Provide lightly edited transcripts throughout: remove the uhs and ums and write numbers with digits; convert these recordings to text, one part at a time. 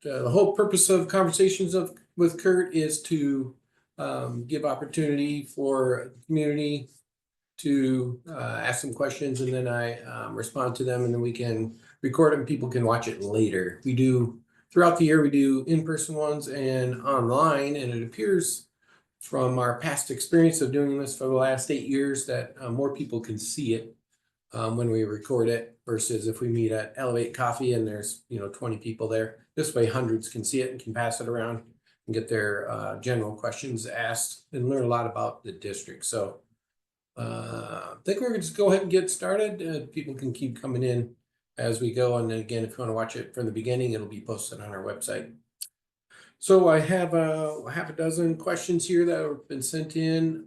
the whole purpose of conversations with Curt is to give opportunity for the community to ask some questions, and then I respond to them, and then we can record it and people can watch it later. We do throughout the year, we do in-person ones and online, and it appears from our past experience of doing this for the last 8 years that more people can see it when we record it versus if we meet at Elevate Coffee and there's 20 people there. This way hundreds can see it and can pass it around and get their general questions asked and learn a lot about the district. So I think we're going to just go ahead and get started. People can keep coming in as we go. And then again, if you want to watch it from the beginning, it'll be posted on our website. So I have half a dozen questions here that have been sent in.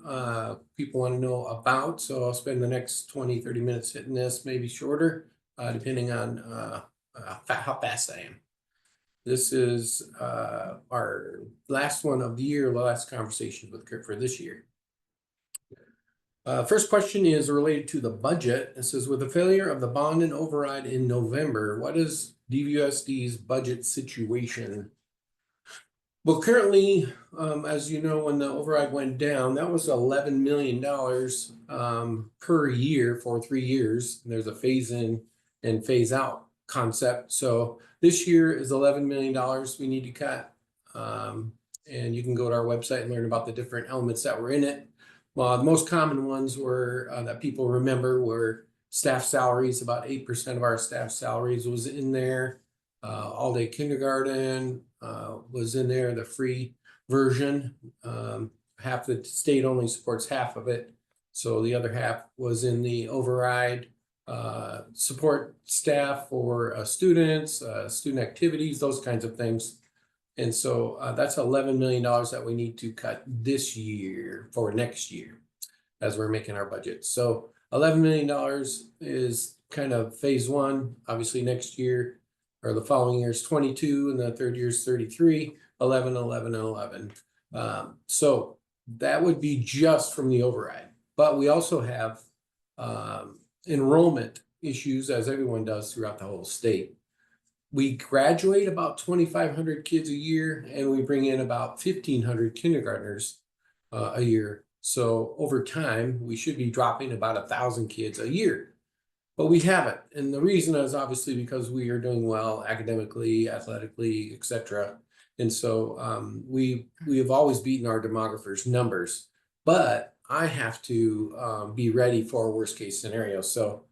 People want to know about, so I'll spend the next 20-30 minutes hitting this, maybe shorter, depending on how fast I am. This is our last one of the year, the last conversation with Curt for this year. First question is related to the budget. It says, with the failure of the bond and override in November, what is DVUSD's budget situation? Well, currently, as you know, when the override went down, that was $11 million per year for 3 years. And there's a phase in and phase out concept. So this year is $11 million we need to cut. And you can go to our website and learn about the different elements that were in it. Well, the most common ones were that people remember were staff salaries. About 8% of our staff salaries was in there. All-day kindergarten was in there, the free version. Half the state only supports half of it. So the other half was in the override. Support staff for students, student activities, those kinds of things. And so that's $11 million that we need to cut this year for next year as we're making our budget. So $11 million is kind of phase one. Obviously next year or the following year is 22 and the third year is 33, 11, 11, and 11. So that would be just from the override. But we also have enrollment issues, as everyone does throughout the whole state. We graduate about 2,500 kids a year, and we bring in about 1,500 kindergartners a year. So over time, we should be dropping about 1,000 kids a year, but we haven't. And the reason is obviously because we are doing well academically, athletically, etc. And so we have always beaten our demographers' numbers, but I have to be ready for a worst case scenario. So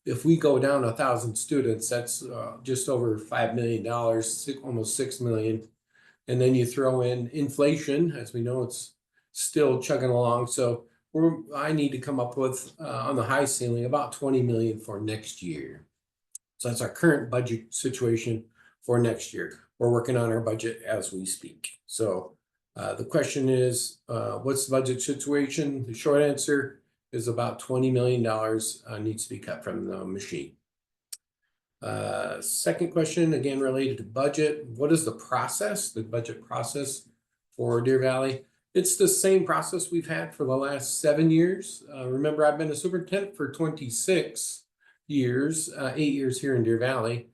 if we go down 1,000 students, that's just over $5 million, almost $6 million. And then you throw in inflation, as we know, it's still chugging along. So I need to come up with, on the high ceiling, about 20 million for next year. So that's our current budget situation for next year. We're working on our budget as we speak. So the question is, what's the budget situation? The short answer is about $20 million needs to be cut from the machine. Second question, again, related to budget. What is the process, the budget process for Deer Valley? It's the same process we've had for the last 7 years. Remember, I've been a superintendent for 26 years, 8 years here in Deer Valley.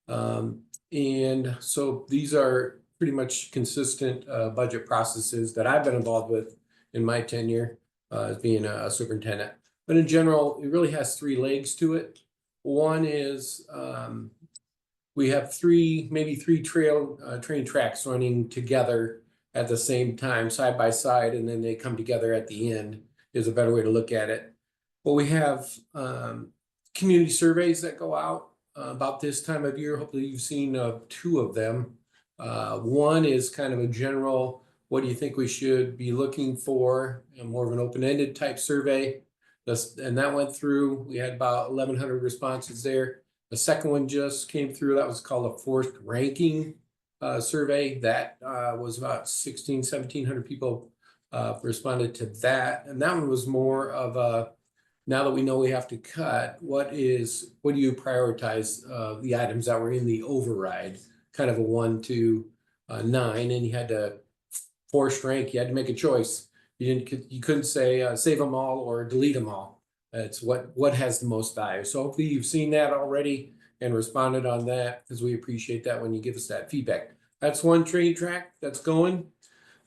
And so these are pretty much consistent budget processes that I've been involved with in my tenure as being a superintendent. But in general, it really has 3 legs to it. One is we have maybe three train tracks running together at the same time, side by side, and then they come together at the end is a better way to look at it. But we have community surveys that go out about this time of year. Hopefully you've seen 2 of them. One is kind of a general, what do you think we should be looking for? And more of an open-ended type survey. And that went through. We had about 1,100 responses there. The second one just came through. That was called a forced ranking survey. That was about 1,700 people responded to that. And that one was more of a, now that we know we have to cut, what do you prioritize the items that were in the override? Kind of a 1 to 9, and you had to forced rank. You had to make a choice. You couldn't say save them all or delete them all. It's what has the most value. So hopefully you've seen that already. and responded on that, because we appreciate that when you give us that feedback. That's one train track that's going.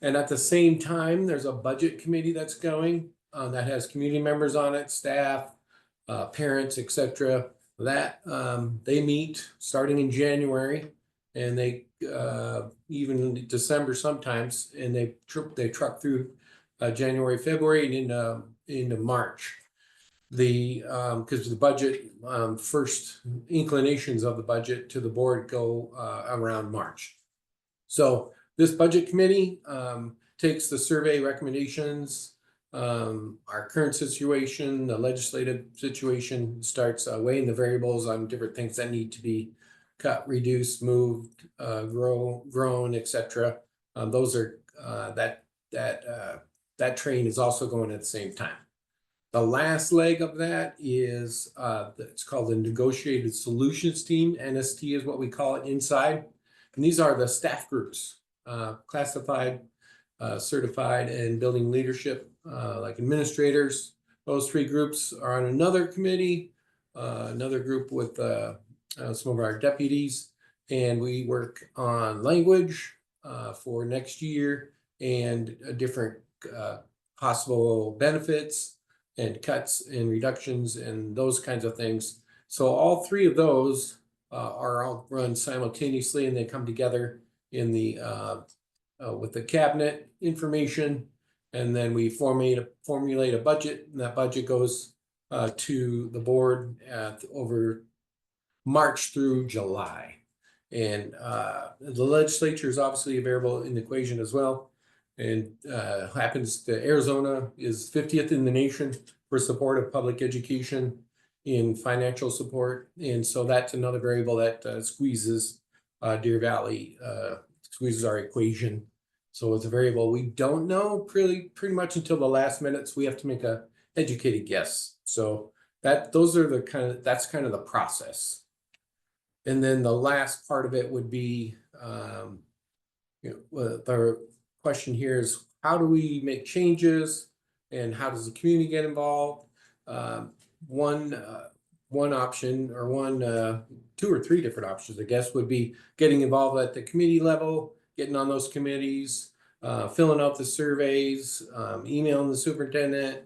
And at the same time, there's a budget committee that's going that has community members on it, staff, parents, etc. That they meet starting in January, and they even in December sometimes, and they truck through January, February, and into March. Because the budget first inclinations of the budget to the board go around March. So this budget committee takes the survey recommendations, our current situation, the legislative situation, starts weighing the variables on different things that need to be cut, reduced, moved, grown, etc. Those are that train is also going at the same time. The last leg of that is it's called the Negotiated Solutions Team. NST is what we call it inside. And these are the staff groups, classified, certified, and building leadership, like administrators. Those three groups are on another committee, another group with some of our deputies. And we work on language for next year and different possible benefits and cuts and reductions and those kinds of things. So all three of those are all run simultaneously, and they come together in the with the cabinet information, and then we formulate a budget, and that budget goes to the board over March through July. And the legislature is obviously a variable in the equation as well. And happens that Arizona is 50th in the nation for support of public education in financial support. And so that's another variable that squeezes Deer Valley, squeezes our equation. So it's a variable we don't know pretty much until the last minutes. We have to make a educated guess. So those are that's kind of the process. And then the last part of it would be, the question here is, how do we make changes, and how does the community get involved? One option, or two or three different options, I guess, would be getting involved at the committee level, getting on those committees, filling out the surveys, emailing the superintendent,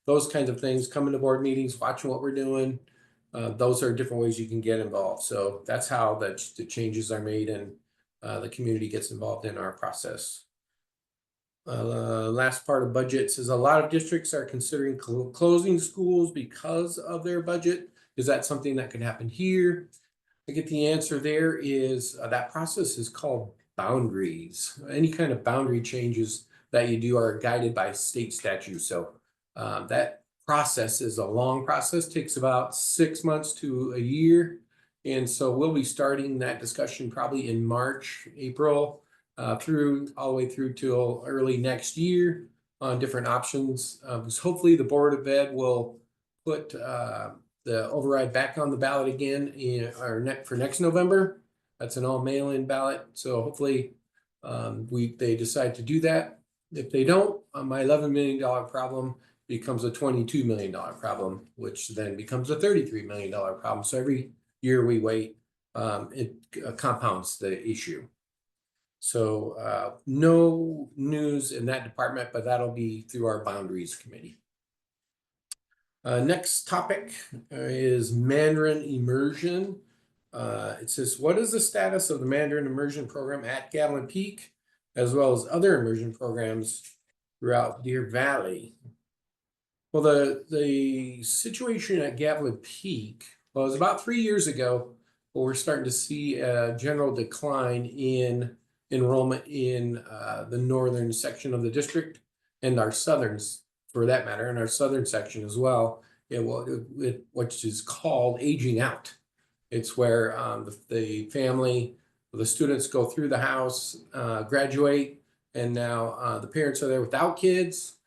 those kinds of things, coming to board meetings, watching what we're doing. Those are different ways you can get involved. So that's how the changes are made, and the community gets involved in our process. Last part of budgets is a lot of districts are considering closing schools because of their budget. Is that something that could happen here? I get the answer there is that process is called boundaries. Any kind of boundary changes that you do are guided by state statute. So that process is a long process, takes about 6 months to a year. And so we'll be starting that discussion probably in March, April, all the way through till early next year on different options. Because hopefully the Board of Ed will put the override back on the ballot again for next November. That's an all mail-in ballot. So hopefully they decide to do that. If they don't, my $11 million problem becomes a $22 million problem, which then becomes a $33 million problem. So every year we wait, it compounds the issue. So no news in that department, but that'll be through our boundaries committee. Next topic is Mandarin immersion. It says, what is the status of the Mandarin immersion program at Gavilan Peak, as well as other immersion programs throughout Deer Valley? Well, the situation at Gavilan Peak was about 3 years ago, but we're starting to see a general decline in enrollment in the northern section of the district, and our southern, for that matter, and our southern section as well, which is called aging out. It's where the family, the students go through the house, graduate, and now the parents are there without kids.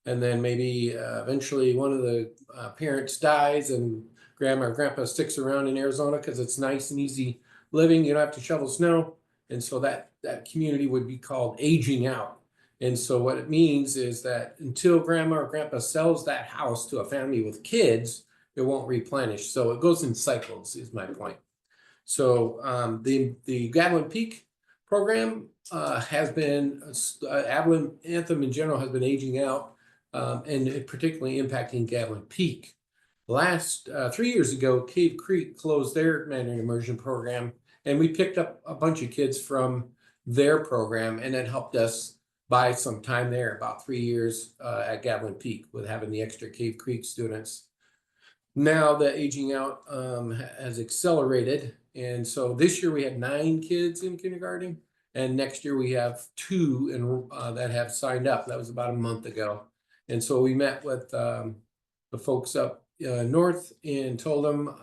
And then maybe eventually one of the parents dies, and grandma or grandpa sticks around in Arizona because it's nice and easy living. You don't have to shovel snow. And so that community would be called aging out. And so what it means is that until grandma or grandpa sells that house to a family with kids, it won't replenish. So it goes in cycles, is my point. So the Gatlin Peak program has been, Avalon Anthem in general has been aging out, and it particularly impacting Gatlin Peak. Last 3 years ago, Cave Creek closed their Mandarin immersion program, and we picked up a bunch of kids from their program, and it helped us buy some time there, about 3 years at Gatlin Peak, with having the extra Cave Creek students. Now the aging out has accelerated, and so this year we had 9 kids in kindergarten, and next year we have 2 that have signed up. That was about a month ago, and so we met with the folks up north and told them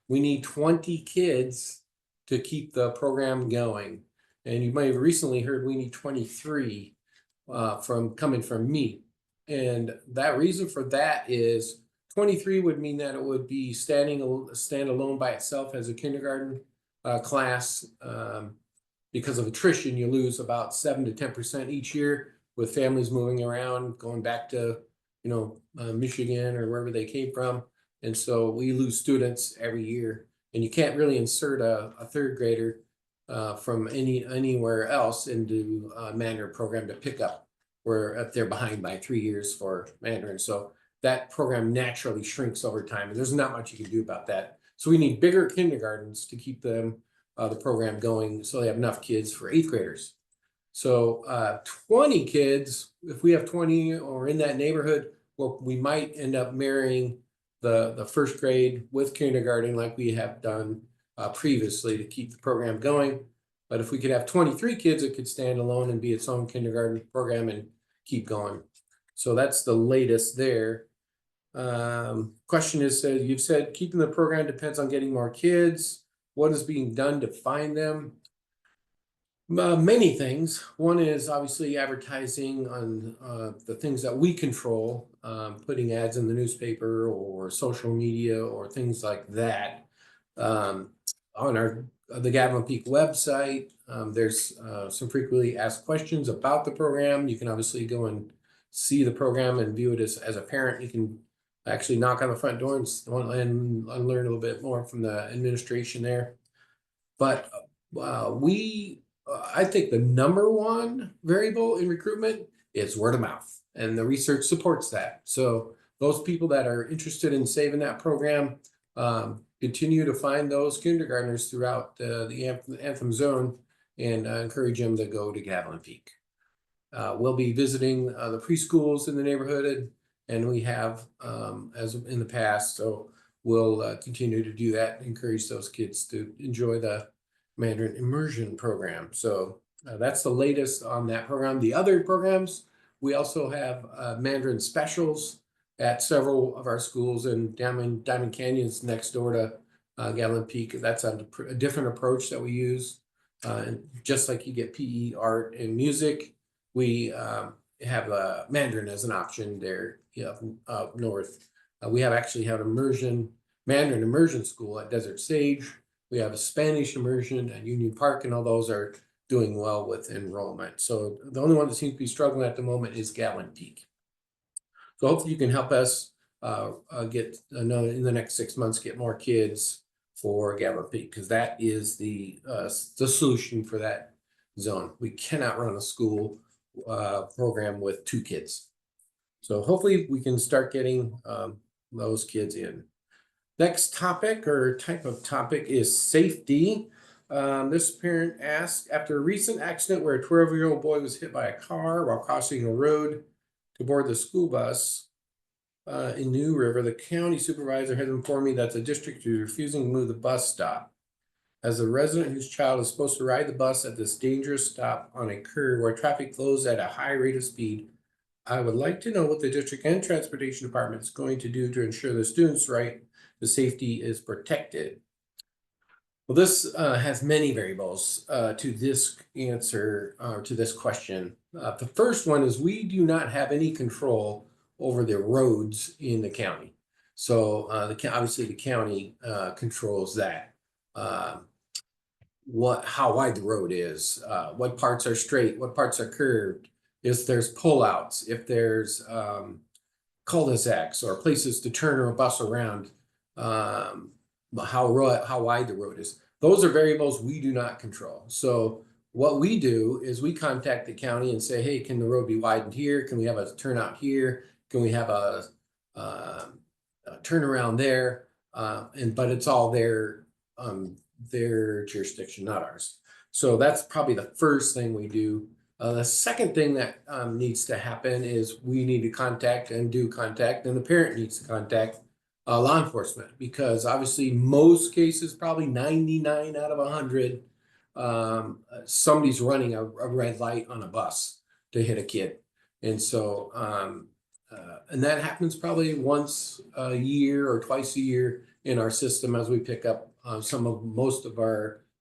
we need 20 kids to keep the program going. And you might have recently heard we need 23 coming from me, and that reason for that is 23 would mean that it would be standalone by itself as a kindergarten class. Because of attrition, you lose about 7 to 10% each year, with families moving around, going back to Michigan or wherever they came from. And so we lose students every year, and you can't really insert a 3rd grader from anywhere else into a Mandarin program to pick up, where if they're behind by 3 years for Mandarin. So that program naturally shrinks over time, and there's not much you can do about that. So we need bigger kindergartens to keep them the program going, so they have enough kids for 8th graders. So 20 kids, if we have 20 or in that neighborhood, well, we might end up marrying the 1st grade with kindergarten like we have done previously to keep the program going. But if we could have 23 kids, it could stand alone and be its own kindergarten program and keep going. So that's the latest there. Question is, you've said keeping the program depends on getting more kids. What is being done to find them? Many things. One is obviously advertising on the things that we control, putting ads in the newspaper or social media or things like that. On the Gatlin Peak website, there's some frequently asked questions about the program. You can obviously go and see the program and view it as a parent. You can actually knock on the front door and learn a little bit more from the administration there. But I think the number one variable in recruitment is word of mouth, and the research supports that. So those people that are interested in saving that program continue to find those kindergartners throughout the Anthem zone, and encourage them to go to Gatlin Peak. We'll be visiting the preschools in the neighborhood, and we have as in the past. So we'll continue to do that and encourage those kids to enjoy the Mandarin immersion program. So that's the latest on that program. The other programs, we also have Mandarin specials at several of our schools, and Diamond Canyon's next door to Gatlin Peak. That's a different approach that we use. And just like you get PE, art, and music, we have Mandarin as an option there up north. We actually have Mandarin immersion school at Desert Sage. We have a Spanish immersion at Union Park, and all those are doing well with enrollment. So the only one that seems to be struggling at the moment is Gatlin Peak. So hopefully you can help us get in the next 6 months, get more kids for Gatlin Peak, because that is the solution for that zone. We cannot run a school program with 2 kids. So hopefully we can start getting those kids in. Next topic or type of topic is safety. This parent asked, after a recent accident where a 12-year-old boy was hit by a car while crossing a road to board the school bus in New River, the county supervisor has informed me that the district is refusing to move the bus stop. As a resident whose child is supposed to ride the bus at this dangerous stop on a curve where traffic flows at a high rate of speed, I would like to know what the district and transportation department is going to do to ensure the students' right to safety is protected. Well, this has many variables to this answer, or to this question. The first one is we do not have any control over the roads in the county. So obviously the county controls that. How wide the road is, what parts are straight, what parts are curved, if there's pullouts, if there's cul-de-sacs or places to turn a bus around, how wide the road is. Those are variables we do not control. So what we do is we contact the county and say, hey, can the road be widened here? Can we have a turnout here? Can we have a turnaround there? But it's all their jurisdiction, not ours. So that's probably the first thing we do. The second thing that needs to happen is we need to contact, and the parent needs to contact law enforcement, because obviously most cases, probably 99 out of 100, somebody's running a red light on a bus to hit a kid. And so, and that happens probably once a year or twice a year in our system, as we pick up a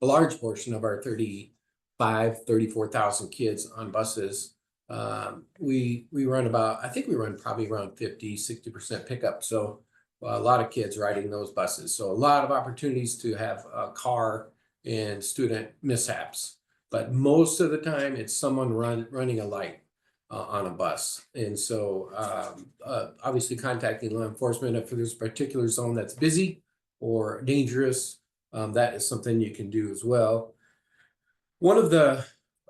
large portion of our 34,000 kids on buses. We run I think we run probably around 50-60% pickup. So a lot of kids riding those buses. So a lot of opportunities to have a car and student mishaps. But most of the time it's someone running a light on a bus. And so obviously contacting law enforcement if there's a particular zone that's busy or dangerous, that is something you can do as well.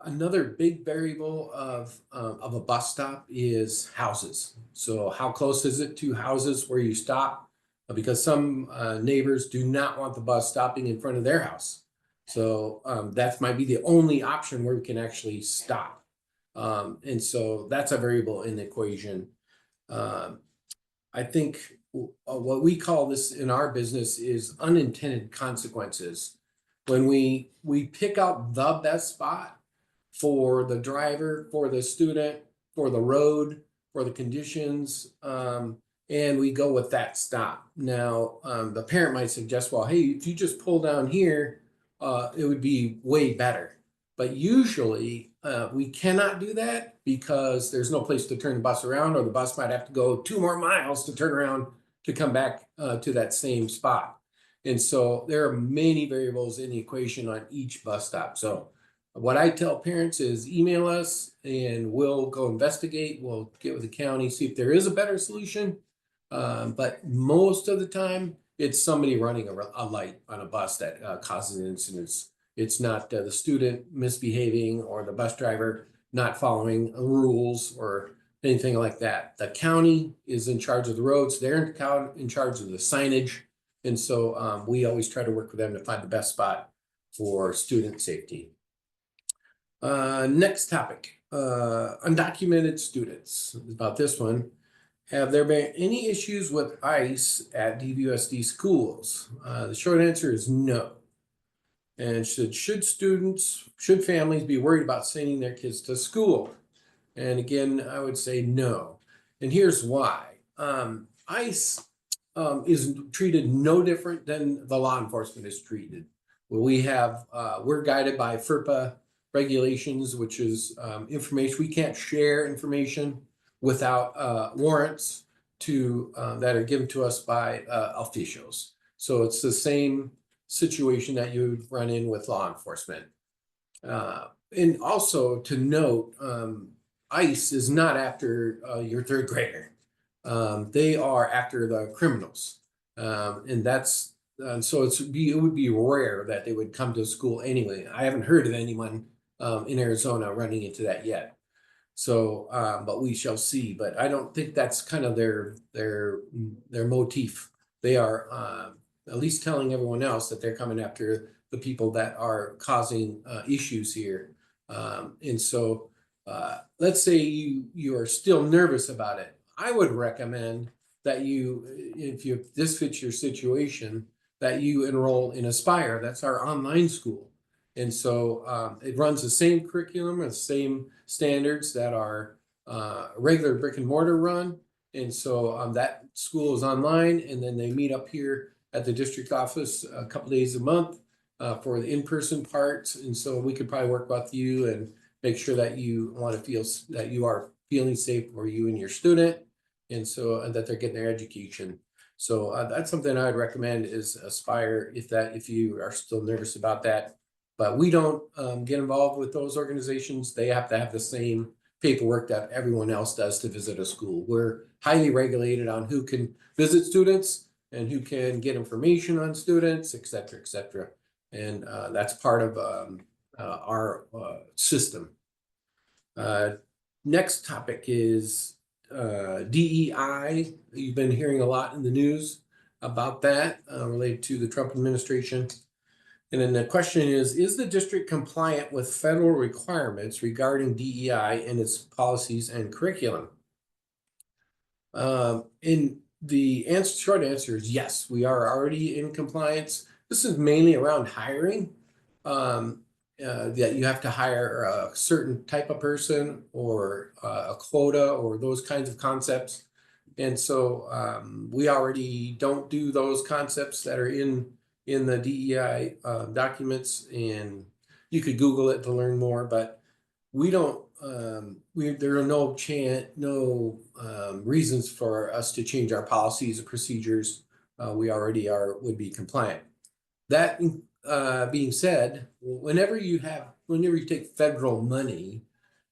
Another big variable of a bus stop is houses. So how close is it to houses where you stop? Because some neighbors do not want the bus stopping in front of their house. So that might be the only option where we can actually stop. And so that's a variable in the equation. I think what we call this in our business is unintended consequences. When we pick out the best spot for the driver, for the student, for the road, for the conditions, and we go with that stop. Now, the parent might suggest, well, hey, if you just pull down here, it would be way better. But usually we cannot do that because there's no place to turn the bus around, or the bus might have to go 2 more miles to turn around to come back to that same spot. And so there are many variables in the equation on each bus stop. So what I tell parents is email us and we'll go investigate. We'll get with the county, see if there is a better solution. But most of the time, it's somebody running a light on a bus that causes incidents. It's not the student misbehaving or the bus driver not following rules or anything like that. The county is in charge of the roads. They're in charge of the signage. And so we always try to work with them to find the best spot for student safety. Next topic, undocumented students. About this one. Have there been any issues with ICE at DVUSD schools? The short answer is no. And should families be worried about sending their kids to school? And again, I would say no. And here's why. ICE is treated no different than the law enforcement is treated. We're guided by FERPA regulations, which is information. We can't share information without warrants that are given to us by officials. So it's the same situation that you would run in with law enforcement. And also to note, ICE is not after your 3rd grader. They are after the criminals. So it would be rare that they would come to school anyway. I haven't heard of anyone in Arizona running into that yet. So, but we shall see. But I don't think that's kind of their motif. They are at least telling everyone else that they're coming after the people that are causing issues here. And so, let's say you are still nervous about it. I would recommend that if this fits your situation, that you enroll in Aspire. That's our online school. And so it runs the same curriculum and the same standards that our regular brick and mortar run. And so that school is online, and then they meet up here at the district office a couple days a month for the in-person parts. And so we could probably work with you and make sure that you want to feel that you are feeling safe for you and your student, and so that they're getting their education. So that's something I'd recommend is Aspire if you are still nervous about that. But we don't get involved with those organizations. They have to have the same paperwork that everyone else does to visit a school. We're highly regulated on who can visit students and who can get information on students, et cetera, et cetera. And that's part of our system. Next topic is DEI. You've been hearing a lot in the news about that related to the Trump administration. And then the question is the district compliant with federal requirements regarding DEI and its policies and curriculum? In the short answer is yes, we are already in compliance. This is mainly around hiring. That you have to hire a certain type of person or a quota or those kinds of concepts. And so we already don't do those concepts that are in the DEI documents, and you could Google it to learn more, but we don't, there are no reasons for us to change our policies or procedures. We already would be compliant. That being said, whenever you take federal money,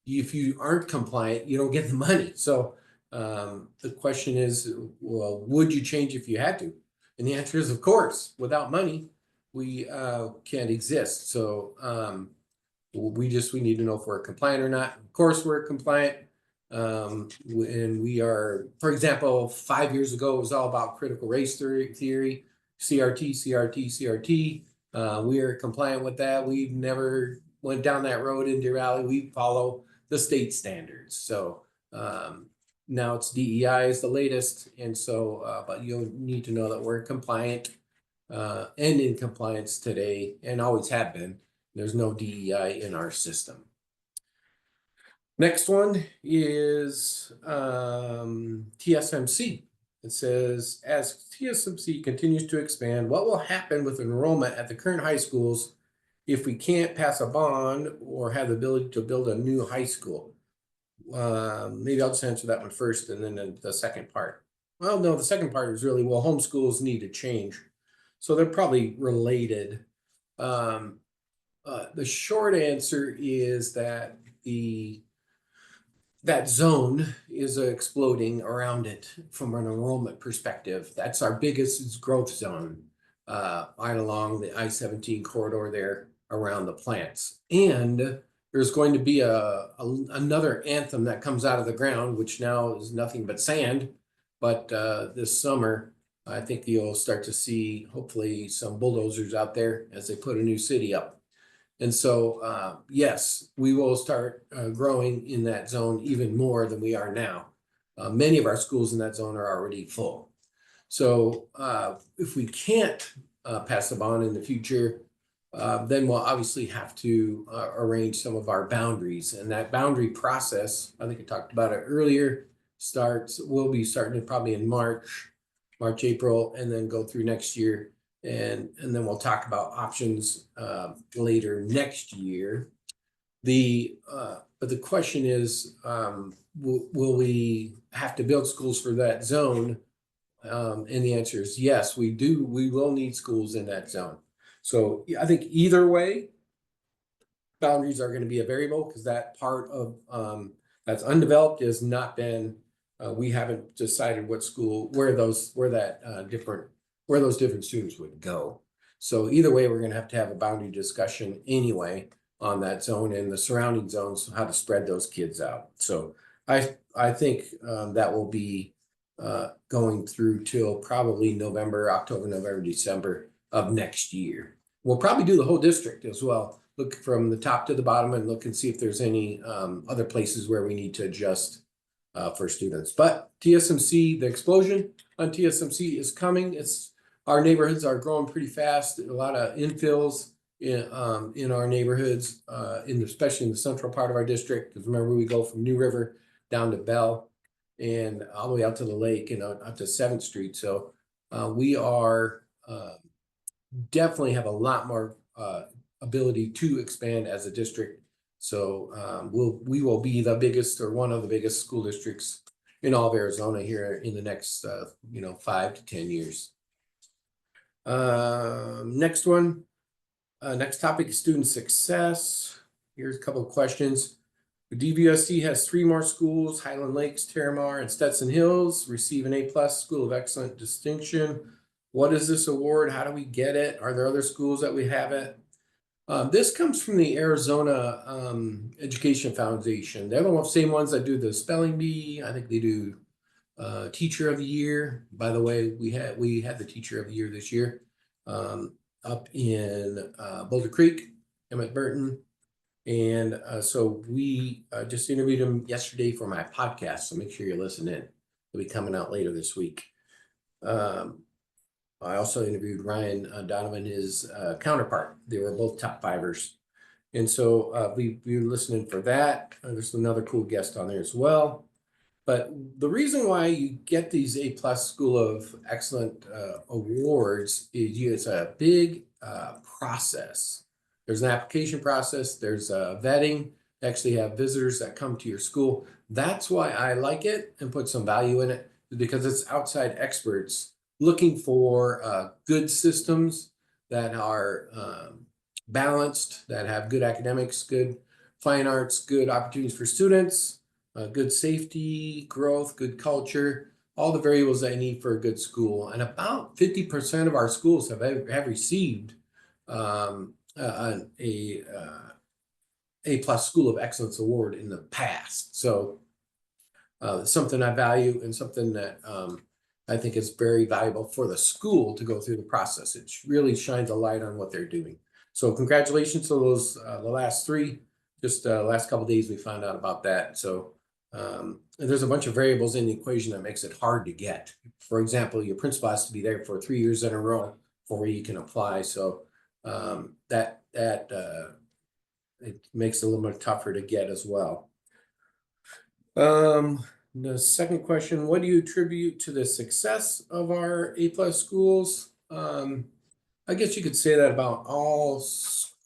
if you aren't compliant, you don't get the money. So the question is, well, would you change if you had to? And the answer is, of course. Without money, we can't exist. So we need to know if we're compliant or not. Of course, we're compliant. And we are, for example, 5 years ago, it was all about critical race theory, CRT. We are compliant with that. We've never went down that road in Deer Valley. We follow the state standards. So now it's DEI is the latest. And so, but you'll need to know that we're compliant and in compliance today and always have been. There's no DEI in our system. Next one is TSMC. It says, as TSMC continues to expand, what will happen with enrollment at the current high schools if we can't pass a bond or have the ability to build a new high school? Maybe I'll just answer that one first and then the second part. Well, no, the second part is really, well, homeschools need to change. So they're probably related. The short answer is that that zone is exploding around it from an enrollment perspective. That's our biggest growth zone right along the I-17 corridor there around the plants. And there's going to be another anthem that comes out of the ground, which now is nothing but sand. But this summer, I think you'll start to see, hopefully, some bulldozers out there as they put a new city up. And so, yes, we will start growing in that zone even more than we are now. Many of our schools in that zone are already full. So if we can't pass a bond in the future, then we'll obviously have to arrange some of our boundaries. And that boundary process, I think I talked about it earlier, we'll be starting it probably in March, April, and then go through next year. And then we'll talk about options later next year. But the question is, will we have to build schools for that zone? And the answer is yes, we do. We will need schools in that zone. So I think either way, boundaries are going to be a variable because that part of that's undeveloped has not been. We haven't decided what school, where those different students would go. So either way, we're going to have a boundary discussion anyway on that zone and the surrounding zones, how to spread those kids out. So I think that will be going through till probably October, November, December of next year. We'll probably do the whole district as well. Look from the top to the bottom and look and see if there's any other places where we need to adjust for students. But TSMC, the explosion on TSMC is coming. Our neighborhoods are growing pretty fast. A lot of infills in our neighborhoods, especially in the central part of our district. Because remember, we go from New River down to Bell and all the way out to the lake and up to 7th Street. So we are definitely have a lot more ability to expand as a district. So we will be the biggest or one of the biggest school districts in all of Arizona here in the next 5 to 10 years. Next one, next topic is student success. Here's a couple of questions. DVUSD has 3 more schools: Highland Lakes, Terramar, and Stetson Hills receive an A+ School of Excellent distinction. What is this award? How do we get it? Are there other schools that we have it? This comes from the Arizona Education Foundation. They're the same ones that do the spelling bee. I think they do Teacher of the Year. By the way, we had the Teacher of the Year this year up in Boulder Creek, Emmett Burton. And so we just interviewed him yesterday for my podcast. So make sure you listen in. It'll be coming out later this week. I also interviewed Ryan Donovan, his counterpart. They were both top fivers. And so we were listening for that. There's another cool guest on there as well. But the reason why you get these A+ School of Excellent awards is it's a big process. There's an application process. There's vetting. You actually have visitors that come to your school. That's why I like it and put some value in it, because it's outside experts looking for good systems that are balanced, that have good academics, good fine arts, good opportunities for students, good safety, growth, good culture, all the variables that you need for a good school. And about 50% of our schools have received A+ School of Excellence award in the past. So something I value and something that I think is very valuable for the school to go through the process. It really shines a light on what they're doing. So congratulations to those the last 3. Just last couple of days we found out about that. So there's a bunch of variables in the equation that makes it hard to get. For example, your principal has to be there for 3 years in a row before you can apply. So it makes it a little bit tougher to get as well. The second question: what do you attribute to the success of our A+ schools? I guess you could say that about all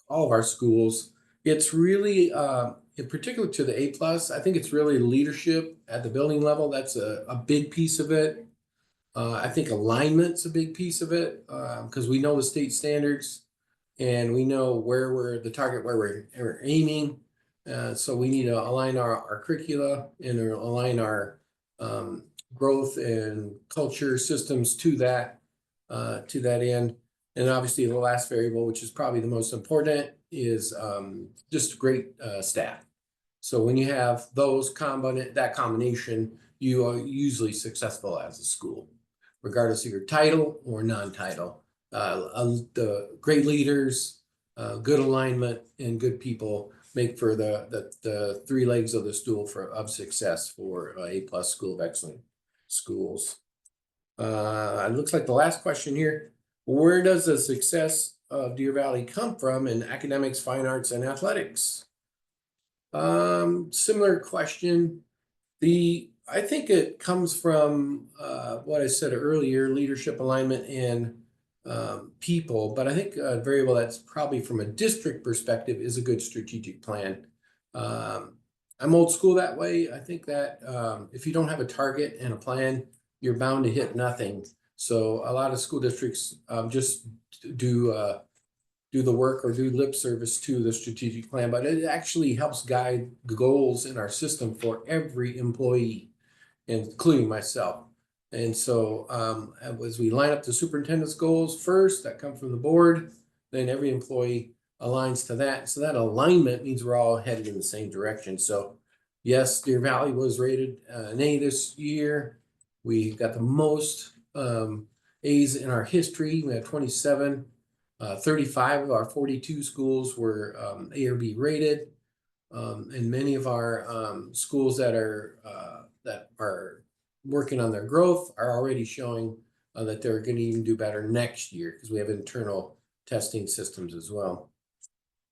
of our schools. It's really, in particular to the A+, I think it's really leadership at the building level. That's a big piece of it. I think alignment's a big piece of it, because we know the state standards and we know where we're the target, where we're aiming. So we need to align our curricula and align our growth and culture systems to that end. And obviously the last variable, which is probably the most important, is just great staff. So when you have that combination, you are usually successful as a school, regardless of your title or non-title. The great leaders, good alignment, and good people make for the 3 legs of the stool of success for A+ School of Excellent schools. It looks like the last question here: where does the success of Deer Valley come from in academics, fine arts, and athletics? Similar question. I think it comes from what I said earlier: leadership, alignment, and people. But I think a variable that's probably from a district perspective is a good strategic plan. I'm old school that way. I think that if you don't have a target and a plan, you're bound to hit nothing. So a lot of school districts just do the work or do lip service to the strategic plan, but it actually helps guide the goals in our system for every employee, including myself. And so as we line up the superintendent's goals first, that come from the board, then every employee aligns to that. So that alignment means we're all headed in the same direction. So yes, Deer Valley was rated an A this year. We got the most A's in our history. We had 27. 35 of our 42 schools were A or B rated. And many of our schools that are working on their growth are already showing that they're going to even do better next year, because we have internal testing systems as well.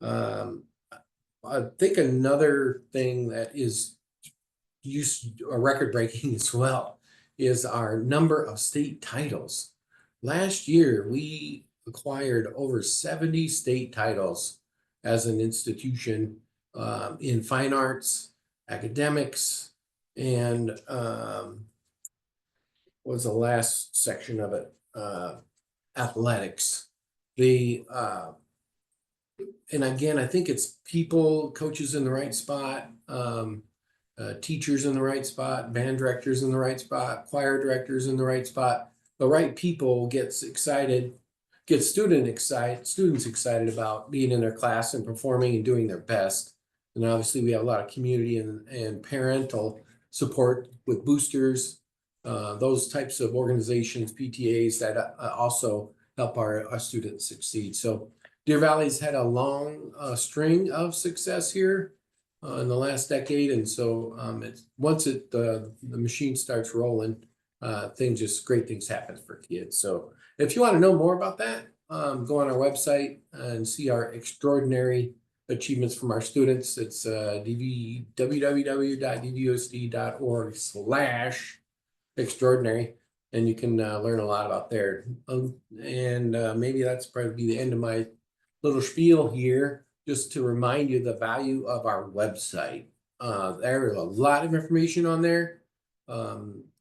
I think another thing that is record breaking as well is our number of state titles. Last year, we acquired over 70 state titles as an institution in fine arts, academics, and what was the last section of it? Athletics. And again, I think it's people, coaches in the right spot, teachers in the right spot, band directors in the right spot, choir directors in the right spot. The right people gets students excited about being in their class and performing and doing their best. And obviously we have a lot of community and parental support with boosters, those types of organizations, PTAs that also help our students succeed. So Deer Valley's had a long string of success here in the last decade, and so once the machine starts rolling, great things happen for kids. So if you want to know more about that, go on our website and see our extraordinary achievements from our students. It's www.dvusd.org/extraordinary, and you can learn a lot about there. Maybe that's probably the end of my little spiel here, just to remind you the value of our website. There is a lot of information on there.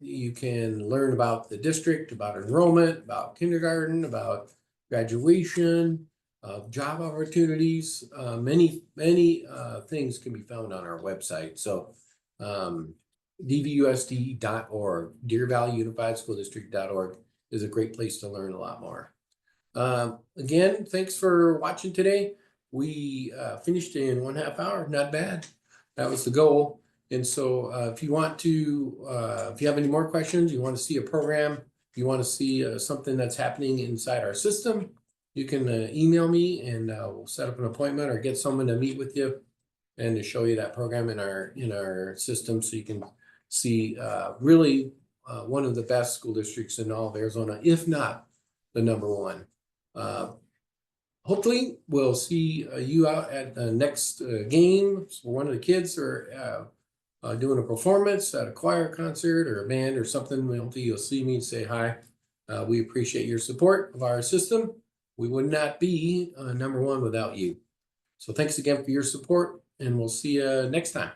You can learn about the district, about enrollment, about kindergarten, about graduation, job opportunities. Many things can be found on our website. So DVUSD.org, Deer Valley Unified School District.org is a great place to learn a lot more. Again, thanks for watching today. We finished in 1/2 hour, not bad. That was the goal. And so if you want to, if you have any more questions, you want to see a program, you want to see something that's happening inside our system, you can email me and we'll set up an appointment or get someone to meet with you and to show you that program in our system, so you can see really one of the best school districts in all of Arizona, if not the #1. Hopefully we'll see you out at the next game. So one of the kids are doing a performance at a choir concert or a band or something. Hopefully you'll see me and say hi. We appreciate your support of our system. We would not be #1 without you. So thanks again for your support, and we'll see you next time.